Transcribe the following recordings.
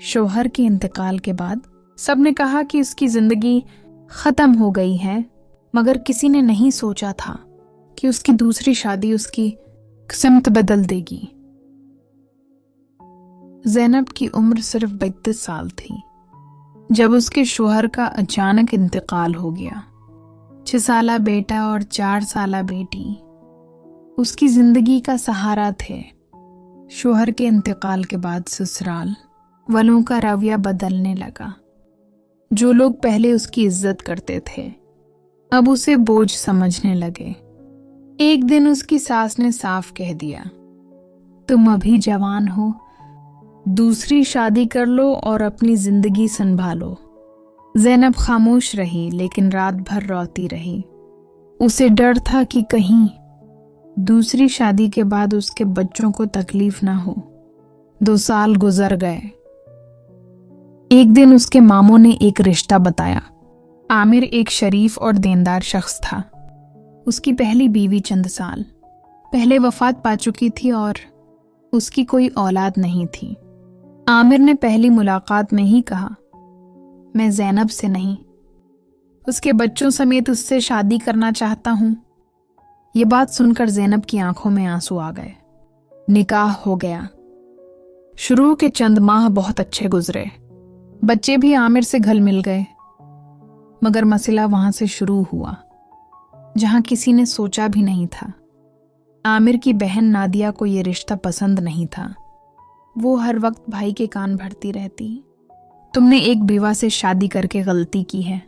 शौहर के इंतकाल के बाद सबने कहा कि उसकी जिंदगी खत्म हो गई है, मगर किसी ने नहीं सोचा था कि उसकी दूसरी शादी उसकी किस्मत बदल देगी। ज़ैनब की उम्र सिर्फ 32 साल थी जब उसके शौहर का अचानक इंतकाल हो गया। 6 साला बेटा और 4 साला बेटी उसकी जिंदगी का सहारा थे। शौहर के इंतकाल के बाद ससुराल वालों का रवैया बदलने लगा। जो लोग पहले उसकी इज्जत करते थे अब उसे बोझ समझने लगे। एक दिन उसकी सास ने साफ कह दिया, तुम अभी जवान हो, दूसरी शादी कर लो और अपनी जिंदगी संभालो। ज़ैनब खामोश रही, लेकिन रात भर रोती रही। उसे डर था कि कहीं दूसरी शादी के बाद उसके बच्चों को तकलीफ ना हो। 2 साल गुजर गए। एक दिन उसके मामों ने एक रिश्ता बताया। आमिर एक शरीफ और देनदार शख्स था। उसकी पहली बीवी चंद साल पहले वफात पा चुकी थी और उसकी कोई औलाद नहीं थी। आमिर ने पहली मुलाकात में ही कहा, मैं ज़ैनब से नहीं, उसके बच्चों समेत उससे शादी करना चाहता हूं। ये बात सुनकर ज़ैनब की आंखों में आंसू आ गए। निकाह हो गया। शुरू के चंद माह बहुत अच्छे गुजरे। बच्चे भी आमिर से घुल मिल गए। मगर मसला वहां से शुरू हुआ जहां किसी ने सोचा भी नहीं था। आमिर की बहन नादिया को ये रिश्ता पसंद नहीं था। वो हर वक्त भाई के कान भरती रहती, तुमने एक बेवा से शादी करके गलती की है।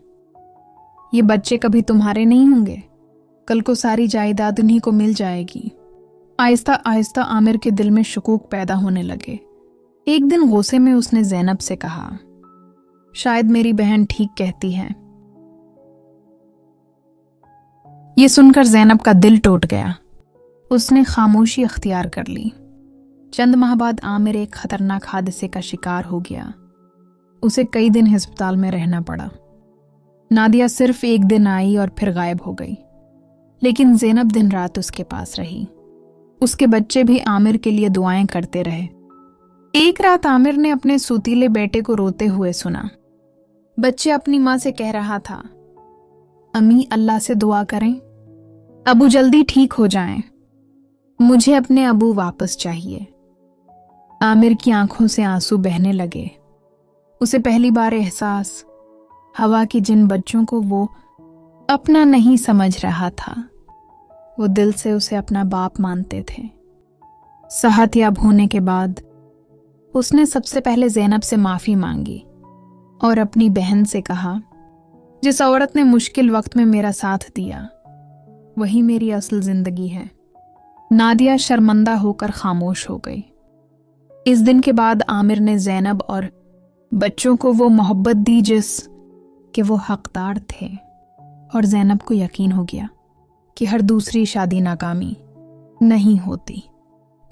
ये बच्चे कभी तुम्हारे नहीं होंगे, कल को सारी जायदाद उन्हीं को मिल जाएगी। आहिस्ता आहिस्ता आमिर के दिल में शुकूक पैदा होने लगे। एक दिन गुस्से में उसने ज़ैनब से कहा, शायद मेरी बहन ठीक कहती है। ये सुनकर ज़ैनब का दिल टूट गया। उसने खामोशी अख्तियार कर ली। चंद माह बाद आमिर एक खतरनाक हादसे का शिकार हो गया। उसे कई दिन अस्पताल में रहना पड़ा। नादिया सिर्फ एक दिन आई और फिर गायब हो गई, लेकिन ज़ैनब दिन रात उसके पास रही। उसके बच्चे भी आमिर के लिए दुआएं करते रहे। एक रात आमिर ने अपने सूतीले बेटे को रोते हुए सुना। बच्चे अपनी माँ से कह रहा था, अम्मी अल्लाह से दुआ करें, अबू जल्दी ठीक हो जाएं, मुझे अपने अबू वापस चाहिए। आमिर की आंखों से आंसू बहने लगे। उसे पहली बार एहसास हवा कि जिन बच्चों को वो अपना नहीं समझ रहा था, वो दिल से उसे अपना बाप मानते थे। सेहतयाब होने के बाद उसने सबसे पहले ज़ैनब से माफ़ी मांगी और अपनी बहन से कहा, जिस औरत ने मुश्किल वक्त में मेरा साथ दिया वही मेरी असल जिंदगी है। नादिया शर्मिंदा होकर खामोश हो गई। इस दिन के बाद आमिर ने ज़ैनब और बच्चों को वो मोहब्बत दी जिस के वो हकदार थे, और ज़ैनब को यकीन हो गया कि हर दूसरी शादी नाकामी नहीं होती।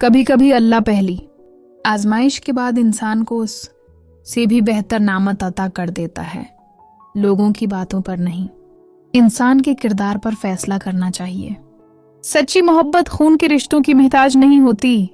कभी कभी अल्लाह पहली आजमाइश के बाद इंसान को उससे भी बेहतर नामत अता कर देता है। लोगों की बातों पर नहीं, इंसान के किरदार पर फैसला करना चाहिए। सच्ची मोहब्बत खून के रिश्तों की मोहताज नहीं होती।